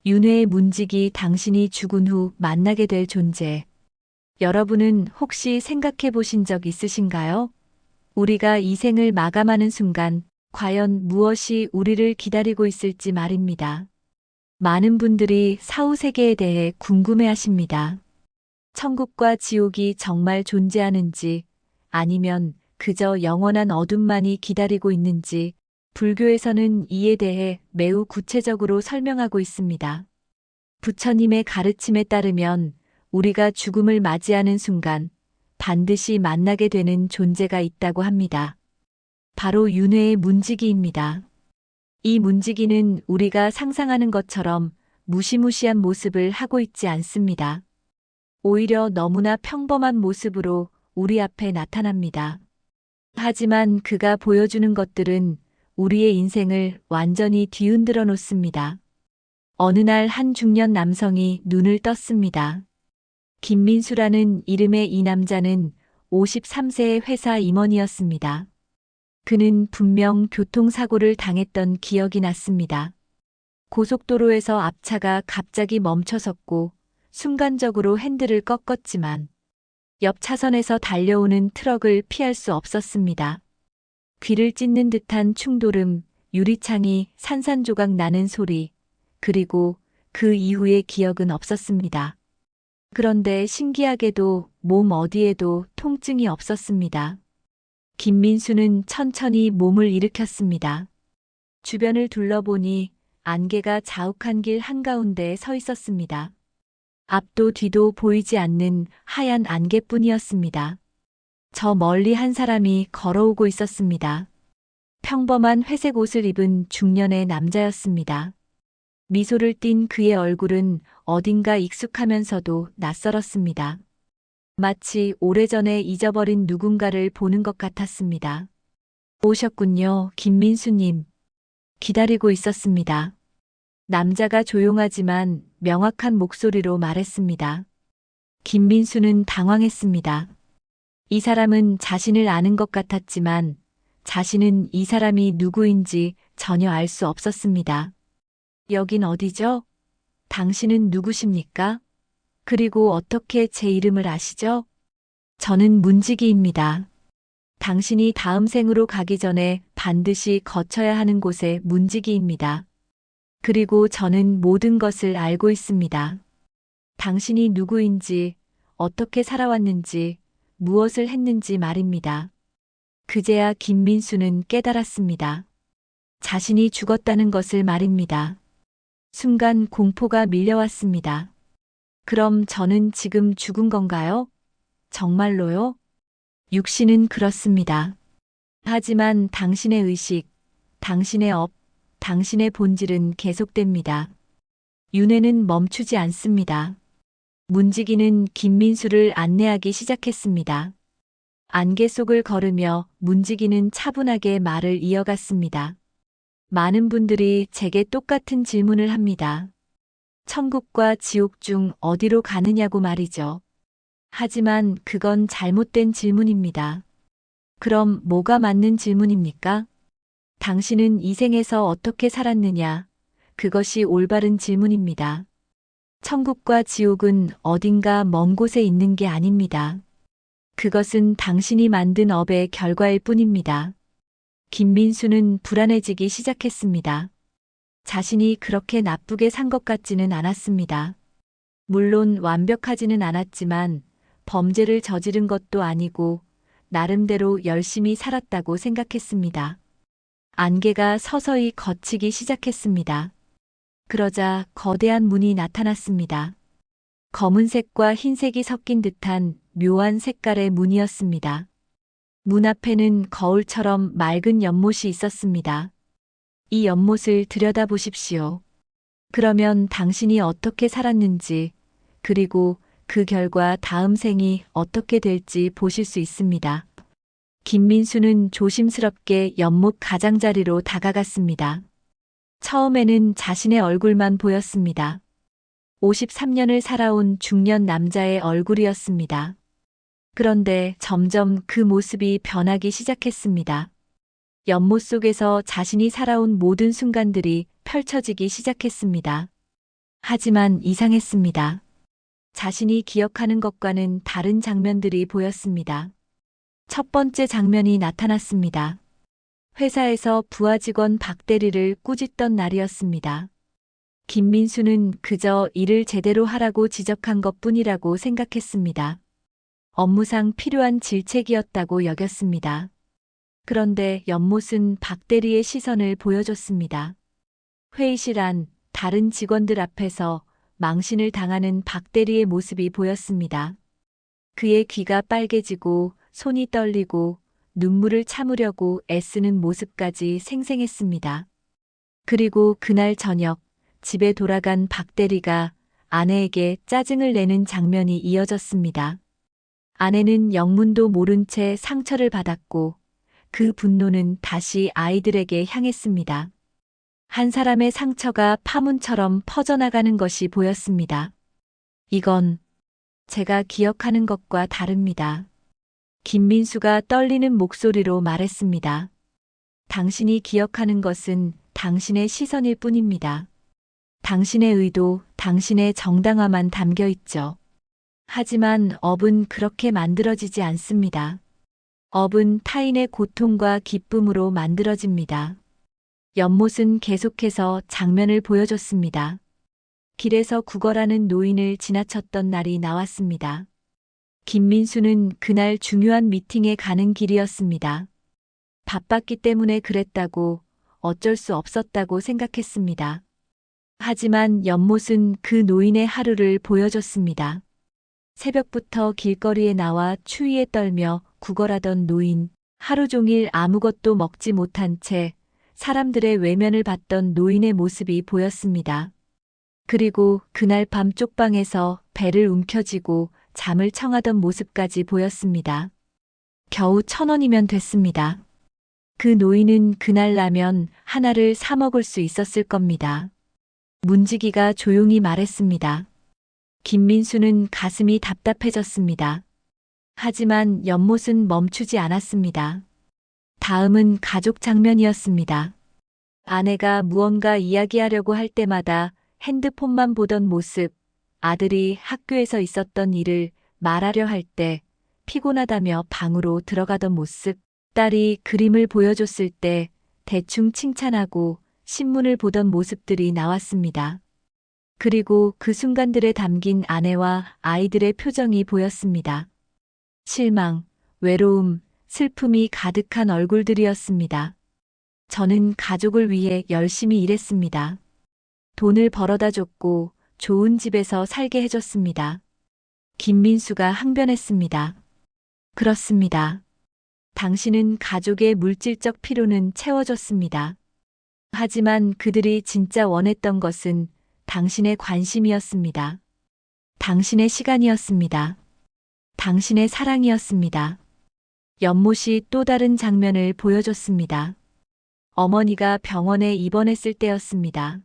윤회의 문직이 당신이 죽은 후 만나게 될 존재. 여러분은 혹시 생각해 보신 적 있으신가요? 우리가 이 생을 마감하는 순간, 과연 무엇이 우리를 기다리고 있을지 말입니다. 많은 분들이 사후세계에 대해 궁금해 하십니다. 천국과 지옥이 정말 존재하는지, 아니면 그저 영원한 어둠만이 기다리고 있는지, 불교에서는 이에 대해 매우 구체적으로 설명하고 있습니다. 부처님의 가르침에 따르면 우리가 죽음을 맞이하는 순간 반드시 만나게 되는 존재가 있다고 합니다. 바로 윤회의 문지기입니다. 이 문지기는 우리가 상상하는 것처럼 무시무시한 모습을 하고 있지 않습니다. 오히려 너무나 평범한 모습으로 우리 앞에 나타납니다. 하지만 그가 보여주는 것들은 우리의 인생을 완전히 뒤흔들어 놓습니다. 어느 날 한 중년 남성이 눈을 떴습니다. 김민수라는 이름의 이 남자는 53세의 회사 임원이었습니다. 그는 분명 교통사고를 당했던 기억이 났습니다. 고속도로에서 앞차가 갑자기 멈춰섰고 순간적으로 핸들을 꺾었지만 옆 차선에서 달려오는 트럭을 피할 수 없었습니다. 귀를 찢는 듯한 충돌음, 유리창이 산산조각 나는 소리, 그리고 그 이후의 기억은 없었습니다. 그런데 신기하게도 몸 어디에도 통증이 없었습니다. 김민수는 천천히 몸을 일으켰습니다. 주변을 둘러보니 안개가 자욱한 길 한가운데에 서 있었습니다. 앞도 뒤도 보이지 않는 하얀 안개뿐이었습니다. 저 멀리 한 사람이 걸어오고 있었습니다. 평범한 회색 옷을 입은 중년의 남자였습니다. 미소를 띤 그의 얼굴은 어딘가 익숙하면서도 낯설었습니다. 마치 오래전에 잊어버린 누군가를 보는 것 같았습니다. 오셨군요, 김민수님. 기다리고 있었습니다. 남자가 조용하지만 명확한 목소리로 말했습니다. 김민수는 당황했습니다. 이 사람은 자신을 아는 것 같았지만 자신은 이 사람이 누구인지 전혀 알 수 없었습니다. 여긴 어디죠? 당신은 누구십니까? 그리고 어떻게 제 이름을 아시죠? 저는 문지기입니다. 당신이 다음 생으로 가기 전에 반드시 거쳐야 하는 곳의 문지기입니다. 그리고 저는 모든 것을 알고 있습니다. 당신이 누구인지, 어떻게 살아왔는지, 무엇을 했는지 말입니다. 그제야 김민수는 깨달았습니다. 자신이 죽었다는 것을 말입니다. 순간 공포가 밀려왔습니다. 그럼 저는 지금 죽은 건가요? 정말로요? 육신은 그렇습니다. 하지만 당신의 의식, 당신의 업, 당신의 본질은 계속됩니다. 윤회는 멈추지 않습니다. 문지기는 김민수를 안내하기 시작했습니다. 안개 속을 걸으며 문지기는 차분하게 말을 이어갔습니다. 많은 분들이 제게 똑같은 질문을 합니다. 천국과 지옥 중 어디로 가느냐고 말이죠. 하지만 그건 잘못된 질문입니다. 그럼 뭐가 맞는 질문입니까? 당신은 이 생에서 어떻게 살았느냐? 그것이 올바른 질문입니다. 천국과 지옥은 어딘가 먼 곳에 있는 게 아닙니다. 그것은 당신이 만든 업의 결과일 뿐입니다. 김민수는 불안해지기 시작했습니다. 자신이 그렇게 나쁘게 산 것 같지는 않았습니다. 물론 완벽하지는 않았지만 범죄를 저지른 것도 아니고 나름대로 열심히 살았다고 생각했습니다. 안개가 서서히 걷히기 시작했습니다. 그러자 거대한 문이 나타났습니다. 검은색과 흰색이 섞인 듯한 묘한 색깔의 문이었습니다. 문 앞에는 거울처럼 맑은 연못이 있었습니다. 이 연못을 들여다보십시오. 그러면 당신이 어떻게 살았는지, 그리고 그 결과 다음 생이 어떻게 될지 보실 수 있습니다. 김민수는 조심스럽게 연못 가장자리로 다가갔습니다. 처음에는 자신의 얼굴만 보였습니다. 53년을 살아온 중년 남자의 얼굴이었습니다. 그런데 점점 그 모습이 변하기 시작했습니다. 연못 속에서 자신이 살아온 모든 순간들이 펼쳐지기 시작했습니다. 하지만 이상했습니다. 자신이 기억하는 것과는 다른 장면들이 보였습니다. 첫 번째 장면이 나타났습니다. 회사에서 부하 직원 박 대리를 꾸짖던 날이었습니다. 김민수는 그저 일을 제대로 하라고 지적한 것뿐이라고 생각했습니다. 업무상 필요한 질책이었다고 여겼습니다. 그런데 연못은 박 대리의 시선을 보여줬습니다. 회의실 안 다른 직원들 앞에서 망신을 당하는 박 대리의 모습이 보였습니다. 그의 귀가 빨개지고 손이 떨리고 눈물을 참으려고 애쓰는 모습까지 생생했습니다. 그리고 그날 저녁 집에 돌아간 박 대리가 아내에게 짜증을 내는 장면이 이어졌습니다. 아내는 영문도 모른 채 상처를 받았고 그 분노는 다시 아이들에게 향했습니다. 한 사람의 상처가 파문처럼 퍼져나가는 것이 보였습니다. 이건 제가 기억하는 것과 다릅니다. 김민수가 떨리는 목소리로 말했습니다. 당신이 기억하는 것은 당신의 시선일 뿐입니다. 당신의 의도, 당신의 정당화만 담겨 있죠. 하지만 업은 그렇게 만들어지지 않습니다. 업은 타인의 고통과 기쁨으로 만들어집니다. 연못은 계속해서 장면을 보여줬습니다. 길에서 구걸하는 노인을 지나쳤던 날이 나왔습니다. 김민수는 그날 중요한 미팅에 가는 길이었습니다. 바빴기 때문에 그랬다고 어쩔 수 없었다고 생각했습니다. 하지만 연못은 그 노인의 하루를 보여줬습니다. 새벽부터 길거리에 나와 추위에 떨며 구걸하던 노인, 하루 종일 아무것도 먹지 못한 채 사람들의 외면을 받던 노인의 모습이 보였습니다. 그리고 그날 밤 쪽방에서 배를 움켜쥐고 잠을 청하던 모습까지 보였습니다. 겨우 1,000원이면 됐습니다. 그 노인은 그날 라면 하나를 사 먹을 수 있었을 겁니다. 문지기가 조용히 말했습니다. 김민수는 가슴이 답답해졌습니다. 하지만 연못은 멈추지 않았습니다. 다음은 가족 장면이었습니다. 아내가 무언가 이야기하려고 할 때마다 핸드폰만 보던 모습, 아들이 학교에서 있었던 일을 말하려 할 때 피곤하다며 방으로 들어가던 모습, 딸이 그림을 보여줬을 때 대충 칭찬하고 신문을 보던 모습들이 나왔습니다. 그리고 그 순간들에 담긴 아내와 아이들의 표정이 보였습니다. 실망, 외로움, 슬픔이 가득한 얼굴들이었습니다. 저는 가족을 위해 열심히 일했습니다. 돈을 벌어다 줬고 좋은 집에서 살게 해줬습니다. 김민수가 항변했습니다. 그렇습니다. 당신은 가족의 물질적 필요는 채워줬습니다. 하지만 그들이 진짜 원했던 것은 당신의 관심이었습니다. 당신의 시간이었습니다. 당신의 사랑이었습니다. 연못이 또 다른 장면을 보여줬습니다. 어머니가 병원에 입원했을 때였습니다.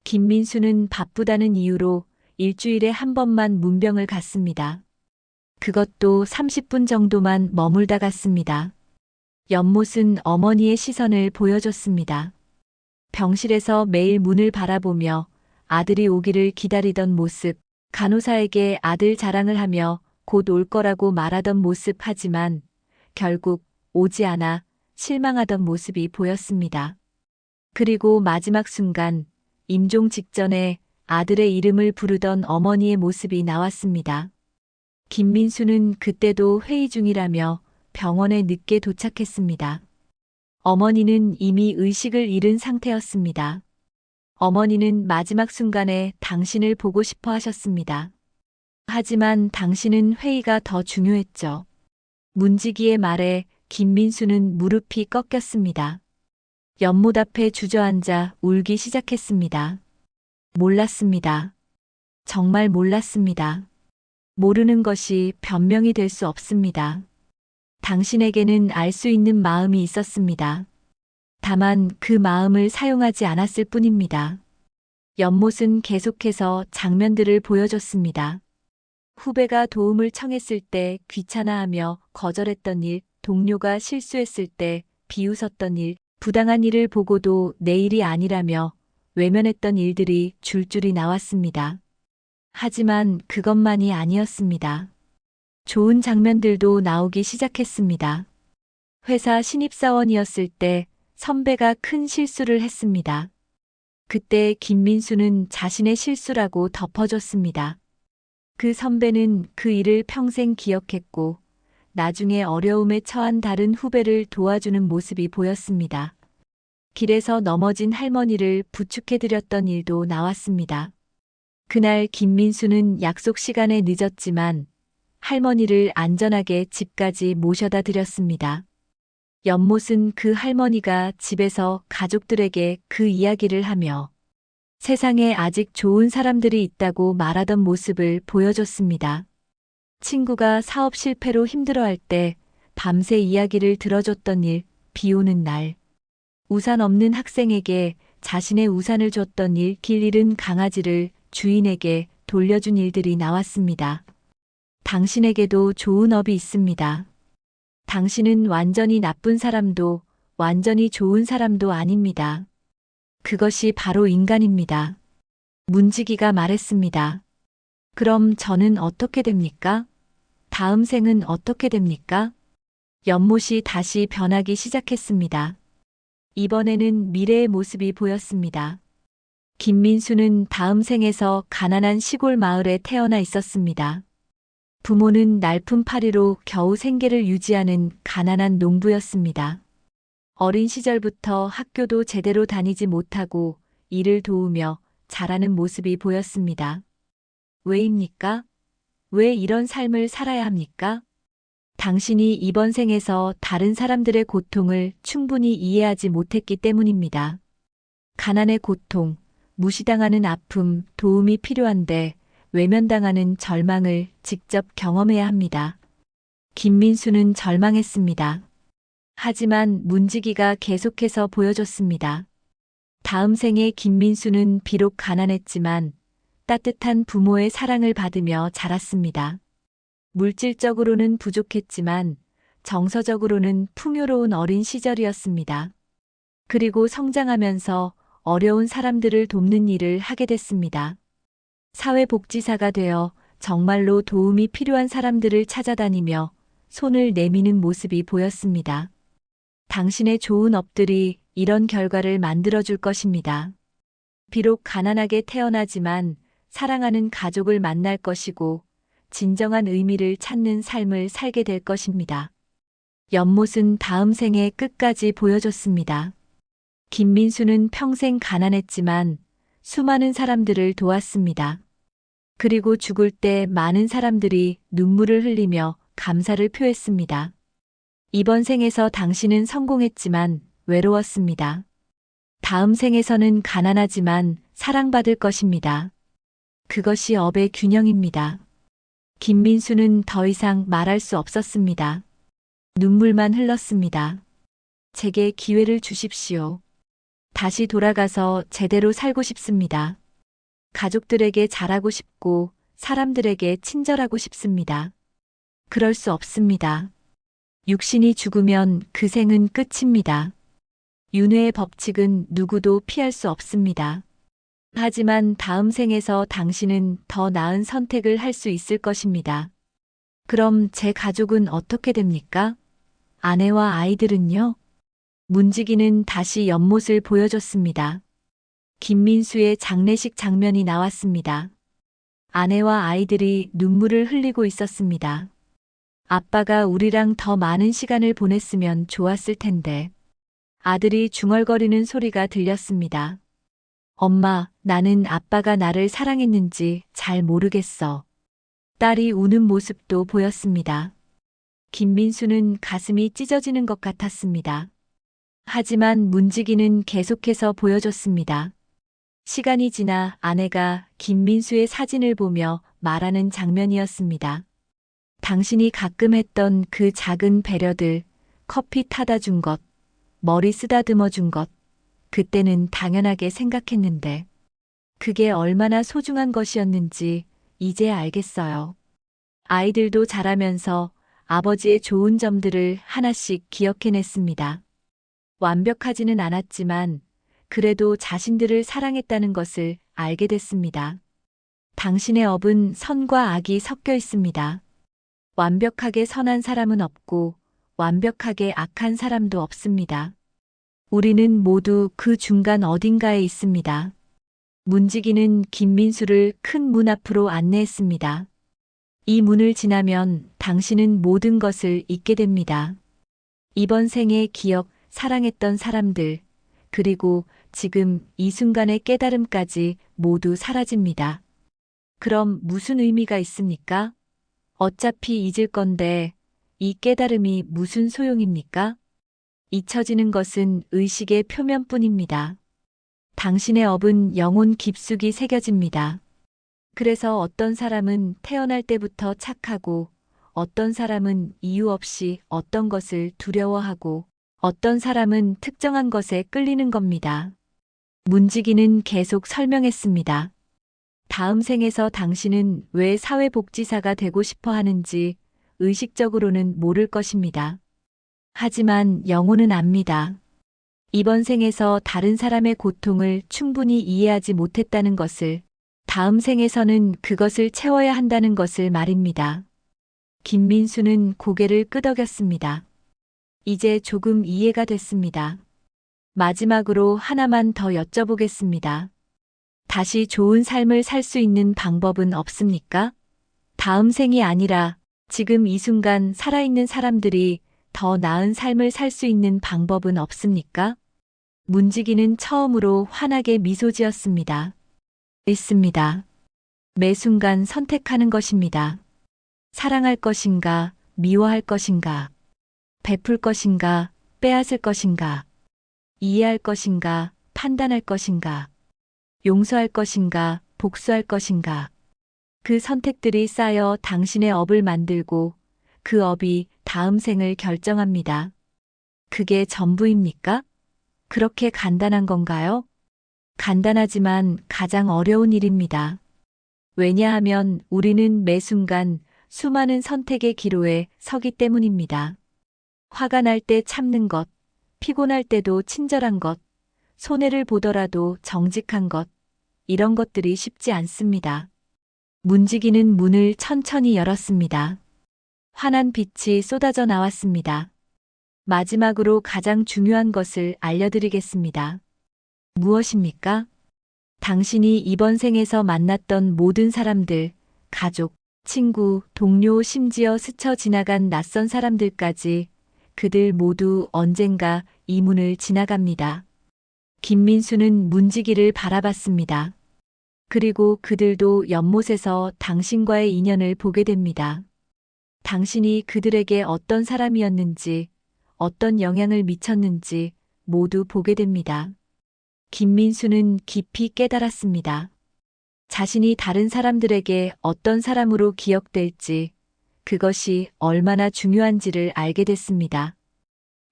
김민수는 바쁘다는 이유로 일주일에 한 번만 문병을 갔습니다. 그것도 30분 정도만 머물다 갔습니다. 연못은 어머니의 시선을 보여줬습니다. 병실에서 매일 문을 바라보며 아들이 오기를 기다리던 모습, 간호사에게 아들 자랑을 하며 곧 올 거라고 말하던 모습 하지만 결국 오지 않아 실망하던 모습이 보였습니다. 그리고 마지막 순간 임종 직전에 아들의 이름을 부르던 어머니의 모습이 나왔습니다. 김민수는 그때도 회의 중이라며 병원에 늦게 도착했습니다. 어머니는 이미 의식을 잃은 상태였습니다. 어머니는 마지막 순간에 당신을 보고 싶어 하셨습니다. 하지만 당신은 회의가 더 중요했죠. 문지기의 말에 김민수는 무릎이 꺾였습니다. 연못 앞에 주저앉아 울기 시작했습니다. 몰랐습니다. 정말 몰랐습니다. 모르는 것이 변명이 될 수 없습니다. 당신에게는 알 수 있는 마음이 있었습니다. 다만 그 마음을 사용하지 않았을 뿐입니다. 연못은 계속해서 장면들을 보여줬습니다. 후배가 도움을 청했을 때 귀찮아하며 거절했던 일, 동료가 실수했을 때 비웃었던 일, 부당한 일을 보고도 내 일이 아니라며 외면했던 일들이 줄줄이 나왔습니다. 하지만 그것만이 아니었습니다. 좋은 장면들도 나오기 시작했습니다. 회사 신입사원이었을 때 선배가 큰 실수를 했습니다. 그때 김민수는 자신의 실수라고 덮어줬습니다. 그 선배는 그 일을 평생 기억했고 나중에 어려움에 처한 다른 후배를 도와주는 모습이 보였습니다. 길에서 넘어진 할머니를 부축해드렸던 일도 나왔습니다. 그날 김민수는 약속 시간에 늦었지만 할머니를 안전하게 집까지 모셔다 드렸습니다. 연못은 그 할머니가 집에서 가족들에게 그 이야기를 하며 세상에 아직 좋은 사람들이 있다고 말하던 모습을 보여줬습니다. 친구가 사업 실패로 힘들어할 때 밤새 이야기를 들어줬던 일, 비 오는 날. 우산 없는 학생에게 자신의 우산을 줬던 일, 길 잃은 강아지를 주인에게 돌려준 일들이 나왔습니다. 당신에게도 좋은 업이 있습니다. 당신은 완전히 나쁜 사람도 완전히 좋은 사람도 아닙니다. 그것이 바로 인간입니다. 문지기가 말했습니다. 그럼 저는 어떻게 됩니까? 다음 생은 어떻게 됩니까? 연못이 다시 변하기 시작했습니다. 이번에는 미래의 모습이 보였습니다. 김민수는 다음 생에서 가난한 시골 마을에 태어나 있었습니다. 부모는 날품팔이로 겨우 생계를 유지하는 가난한 농부였습니다. 어린 시절부터 학교도 제대로 다니지 못하고 일을 도우며 자라는 모습이 보였습니다. 왜입니까? 왜 이런 삶을 살아야 합니까? 당신이 이번 생에서 다른 사람들의 고통을 충분히 이해하지 못했기 때문입니다. 가난의 고통, 무시당하는 아픔, 도움이 필요한데 외면당하는 절망을 직접 경험해야 합니다. 김민수는 절망했습니다. 하지만 문지기가 계속해서 보여줬습니다. 다음 생에 김민수는 비록 가난했지만 따뜻한 부모의 사랑을 받으며 자랐습니다. 물질적으로는 부족했지만 정서적으로는 풍요로운 어린 시절이었습니다. 그리고 성장하면서 어려운 사람들을 돕는 일을 하게 됐습니다. 사회복지사가 되어 정말로 도움이 필요한 사람들을 찾아다니며 손을 내미는 모습이 보였습니다. 당신의 좋은 업들이 이런 결과를 만들어줄 것입니다. 비록 가난하게 태어나지만 사랑하는 가족을 만날 것이고 진정한 의미를 찾는 삶을 살게 될 것입니다. 연못은 다음 생에 끝까지 보여줬습니다. 김민수는 평생 가난했지만 수많은 사람들을 도왔습니다. 그리고 죽을 때 많은 사람들이 눈물을 흘리며 감사를 표했습니다. 이번 생에서 당신은 성공했지만 외로웠습니다. 다음 생에서는 가난하지만 사랑받을 것입니다. 그것이 업의 균형입니다. 김민수는 더 이상 말할 수 없었습니다. 눈물만 흘렀습니다. 제게 기회를 주십시오. 다시 돌아가서 제대로 살고 싶습니다. 가족들에게 잘하고 싶고 사람들에게 친절하고 싶습니다. 그럴 수 없습니다. 육신이 죽으면 그 생은 끝입니다. 윤회의 법칙은 누구도 피할 수 없습니다. 하지만 다음 생에서 당신은 더 나은 선택을 할 수 있을 것입니다. 그럼 제 가족은 어떻게 됩니까? 아내와 아이들은요? 문지기는 다시 연못을 보여줬습니다. 김민수의 장례식 장면이 나왔습니다. 아내와 아이들이 눈물을 흘리고 있었습니다. 아빠가 우리랑 더 많은 시간을 보냈으면 좋았을 텐데. 아들이 중얼거리는 소리가 들렸습니다. 엄마, 나는 아빠가 나를 사랑했는지 잘 모르겠어. 딸이 우는 모습도 보였습니다. 김민수는 가슴이 찢어지는 것 같았습니다. 하지만 문지기는 계속해서 보여줬습니다. 시간이 지나 아내가 김민수의 사진을 보며 말하는 장면이었습니다. 당신이 가끔 했던 그 작은 배려들, 커피 타다 준 것, 머리 쓰다듬어 준 것, 그때는 당연하게 생각했는데 그게 얼마나 소중한 것이었는지 이제 알겠어요. 아이들도 자라면서 아버지의 좋은 점들을 하나씩 기억해냈습니다. 완벽하지는 않았지만 그래도 자신들을 사랑했다는 것을 알게 됐습니다. 당신의 업은 선과 악이 섞여 있습니다. 완벽하게 선한 사람은 없고 완벽하게 악한 사람도 없습니다. 우리는 모두 그 중간 어딘가에 있습니다. 문지기는 김민수를 큰 문 앞으로 안내했습니다. 이 문을 지나면 당신은 모든 것을 잊게 됩니다. 이번 생의 기억, 사랑했던 사람들, 그리고 지금 이 순간의 깨달음까지 모두 사라집니다. 그럼 무슨 의미가 있습니까? 어차피 잊을 건데 이 깨달음이 무슨 소용입니까? 잊혀지는 것은 의식의 표면뿐입니다. 당신의 업은 영혼 깊숙이 새겨집니다. 그래서 어떤 사람은 태어날 때부터 착하고 어떤 사람은 이유 없이 어떤 것을 두려워하고 어떤 사람은 특정한 것에 끌리는 겁니다. 문지기는 계속 설명했습니다. 다음 생에서 당신은 왜 사회복지사가 되고 싶어 하는지 의식적으로는 모를 것입니다. 하지만 영혼은 압니다. 이번 생에서 다른 사람의 고통을 충분히 이해하지 못했다는 것을, 다음 생에서는 그것을 채워야 한다는 것을 말입니다. 김민수는 고개를 끄덕였습니다. 이제 조금 이해가 됐습니다. 마지막으로 하나만 더 여쭤보겠습니다. 다시 좋은 삶을 살 수 있는 방법은 없습니까? 다음 생이 아니라 지금 이 순간 살아있는 사람들이 더 나은 삶을 살 수 있는 방법은 없습니까? 문지기는 처음으로 환하게 미소 지었습니다. 있습니다. 매 순간 선택하는 것입니다. 사랑할 것인가, 미워할 것인가, 베풀 것인가, 빼앗을 것인가, 이해할 것인가, 판단할 것인가, 용서할 것인가, 복수할 것인가. 그 선택들이 쌓여 당신의 업을 만들고 그 업이 다음 생을 결정합니다. 그게 전부입니까? 그렇게 간단한 건가요? 간단하지만 가장 어려운 일입니다. 왜냐하면 우리는 매 순간 수많은 선택의 기로에 서기 때문입니다. 화가 날 때 참는 것, 피곤할 때도 친절한 것, 손해를 보더라도 정직한 것, 이런 것들이 쉽지 않습니다. 문지기는 문을 천천히 열었습니다. 환한 빛이 쏟아져 나왔습니다. 마지막으로 가장 중요한 것을 알려드리겠습니다. 무엇입니까? 당신이 이번 생에서 만났던 모든 사람들, 가족, 친구, 동료, 심지어 스쳐 지나간 낯선 사람들까지 그들 모두 언젠가 이 문을 지나갑니다. 김민수는 문지기를 바라봤습니다. 그리고 그들도 연못에서 당신과의 인연을 보게 됩니다. 당신이 그들에게 어떤 사람이었는지, 어떤 영향을 미쳤는지 모두 보게 됩니다. 김민수는 깊이 깨달았습니다. 자신이 다른 사람들에게 어떤 사람으로 기억될지, 그것이 얼마나 중요한지를 알게 됐습니다.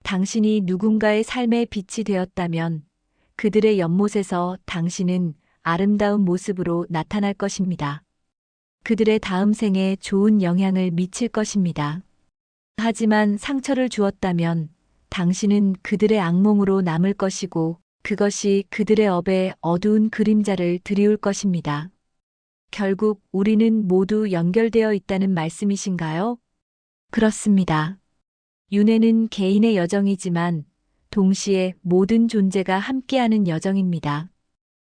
당신이 누군가의 삶의 빛이 되었다면 그들의 연못에서 당신은 아름다운 모습으로 나타날 것입니다. 그들의 다음 생에 좋은 영향을 미칠 것입니다. 하지만 상처를 주었다면 당신은 그들의 악몽으로 남을 것이고 그것이 그들의 업에 어두운 그림자를 드리울 것입니다. 결국 우리는 모두 연결되어 있다는 말씀이신가요? 그렇습니다. 윤회는 개인의 여정이지만 동시에 모든 존재가 함께하는 여정입니다.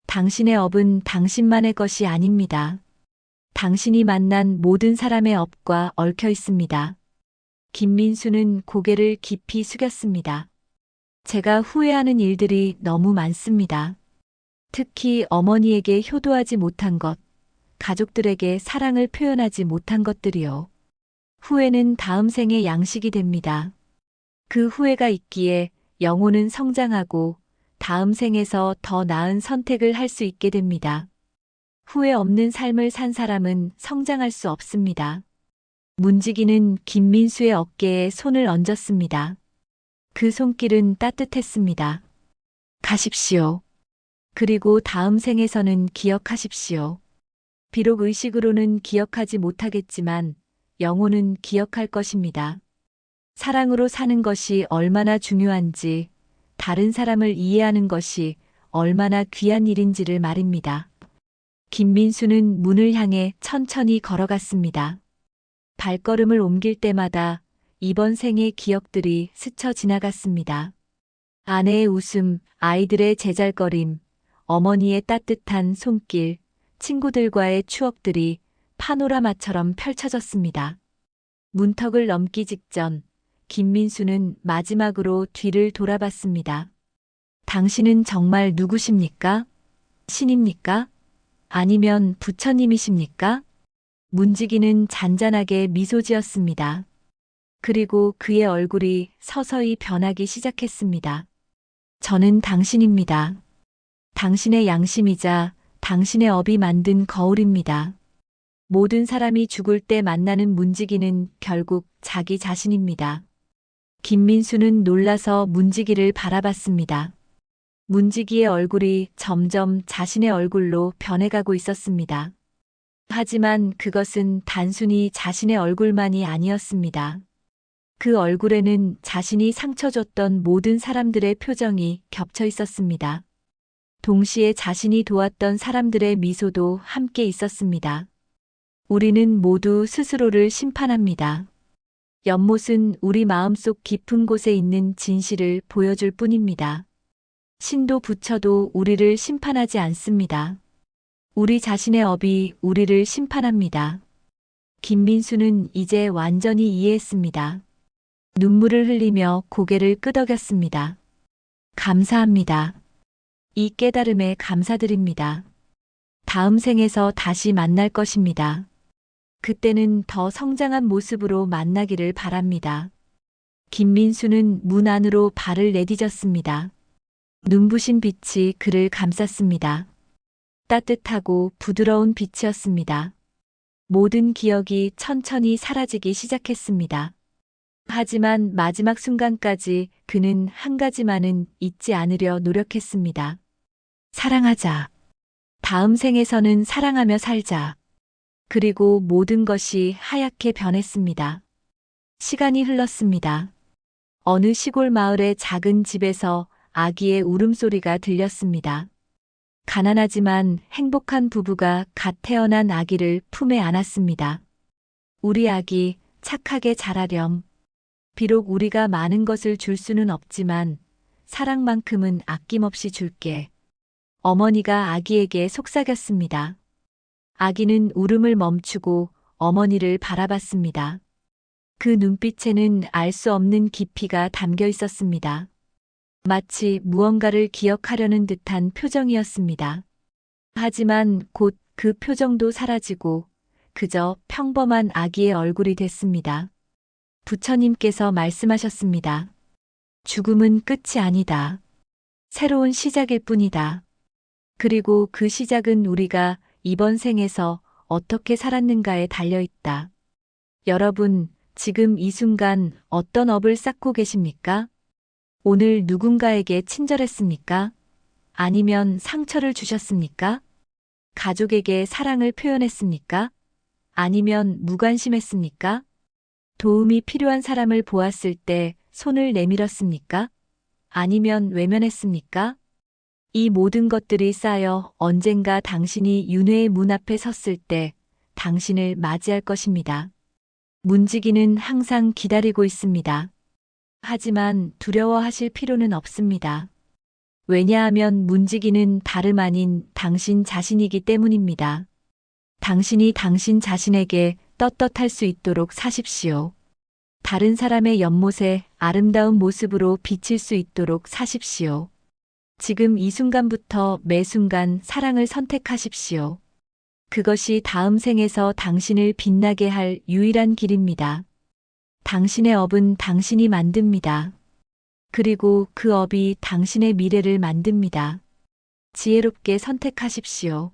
당신의 업은 당신만의 것이 아닙니다. 당신이 만난 모든 사람의 업과 얽혀 있습니다. 김민수는 고개를 깊이 숙였습니다. 제가 후회하는 일들이 너무 많습니다. 특히 어머니에게 효도하지 못한 것, 가족들에게 사랑을 표현하지 못한 것들이요. 후회는 다음 생의 양식이 됩니다. 그 후회가 있기에 영혼은 성장하고 다음 생에서 더 나은 선택을 할 수 있게 됩니다. 후회 없는 삶을 산 사람은 성장할 수 없습니다. 문지기는 김민수의 어깨에 손을 얹었습니다. 그 손길은 따뜻했습니다. 가십시오. 그리고 다음 생에서는 기억하십시오. 비록 의식으로는 기억하지 못하겠지만 영혼은 기억할 것입니다. 사랑으로 사는 것이 얼마나 중요한지, 다른 사람을 이해하는 것이 얼마나 귀한 일인지를 말입니다. 김민수는 문을 향해 천천히 걸어갔습니다. 발걸음을 옮길 때마다 이번 생의 기억들이 스쳐 지나갔습니다. 아내의 웃음, 아이들의 제잘거림, 어머니의 따뜻한 손길, 친구들과의 추억들이 파노라마처럼 펼쳐졌습니다. 문턱을 넘기 직전 김민수는 마지막으로 뒤를 돌아봤습니다. 당신은 정말 누구십니까? 신입니까? 아니면 부처님이십니까? 문지기는 잔잔하게 미소 지었습니다. 그리고 그의 얼굴이 서서히 변하기 시작했습니다. 저는 당신입니다. 당신의 양심이자 당신의 업이 만든 거울입니다. 모든 사람이 죽을 때 만나는 문지기는 결국 자기 자신입니다. 김민수는 놀라서 문지기를 바라봤습니다. 문지기의 얼굴이 점점 자신의 얼굴로 변해가고 있었습니다. 하지만 그것은 단순히 자신의 얼굴만이 아니었습니다. 그 얼굴에는 자신이 상처 줬던 모든 사람들의 표정이 겹쳐 있었습니다. 동시에 자신이 도왔던 사람들의 미소도 함께 있었습니다. 우리는 모두 스스로를 심판합니다. 연못은 우리 마음속 깊은 곳에 있는 진실을 보여줄 뿐입니다. 신도 부처도 우리를 심판하지 않습니다. 우리 자신의 업이 우리를 심판합니다. 김민수는 이제 완전히 이해했습니다. 눈물을 흘리며 고개를 끄덕였습니다. 감사합니다. 이 깨달음에 감사드립니다. 다음 생에서 다시 만날 것입니다. 그때는 더 성장한 모습으로 만나기를 바랍니다. 김민수는 문 안으로 발을 내디뎠습니다. 눈부신 빛이 그를 감쌌습니다. 따뜻하고 부드러운 빛이었습니다. 모든 기억이 천천히 사라지기 시작했습니다. 하지만 마지막 순간까지 그는 한 가지만은 잊지 않으려 노력했습니다. 사랑하자. 다음 생에서는 사랑하며 살자. 그리고 모든 것이 하얗게 변했습니다. 시간이 흘렀습니다. 어느 시골 마을의 작은 집에서 아기의 울음소리가 들렸습니다. 가난하지만 행복한 부부가 갓 태어난 아기를 품에 안았습니다. 우리 아기 착하게 자라렴. 비록 우리가 많은 것을 줄 수는 없지만 사랑만큼은 아낌없이 줄게. 어머니가 아기에게 속삭였습니다. 아기는 울음을 멈추고 어머니를 바라봤습니다. 그 눈빛에는 알 수 없는 깊이가 담겨 있었습니다. 마치 무언가를 기억하려는 듯한 표정이었습니다. 하지만 곧 그 표정도 사라지고 그저 평범한 아기의 얼굴이 됐습니다. 부처님께서 말씀하셨습니다. 죽음은 끝이 아니다. 새로운 시작일 뿐이다. 그리고 그 시작은 우리가 이번 생에서 어떻게 살았는가에 달려 있다. 여러분, 지금 이 순간 어떤 업을 쌓고 계십니까? 오늘 누군가에게 친절했습니까? 아니면 상처를 주셨습니까? 가족에게 사랑을 표현했습니까? 아니면 무관심했습니까? 도움이 필요한 사람을 보았을 때 손을 내밀었습니까? 아니면 외면했습니까? 이 모든 것들이 쌓여 언젠가 당신이 윤회의 문 앞에 섰을 때 당신을 맞이할 것입니다. 문지기는 항상 기다리고 있습니다. 하지만 두려워하실 필요는 없습니다. 왜냐하면 문지기는 다름 아닌 당신 자신이기 때문입니다. 당신이 당신 자신에게 떳떳할 수 있도록 사십시오. 다른 사람의 연못에 아름다운 모습으로 비칠 수 있도록 사십시오. 지금 이 순간부터 매 순간 사랑을 선택하십시오. 그것이 다음 생에서 당신을 빛나게 할 유일한 길입니다. 당신의 업은 당신이 만듭니다. 그리고 그 업이 당신의 미래를 만듭니다. 지혜롭게 선택하십시오.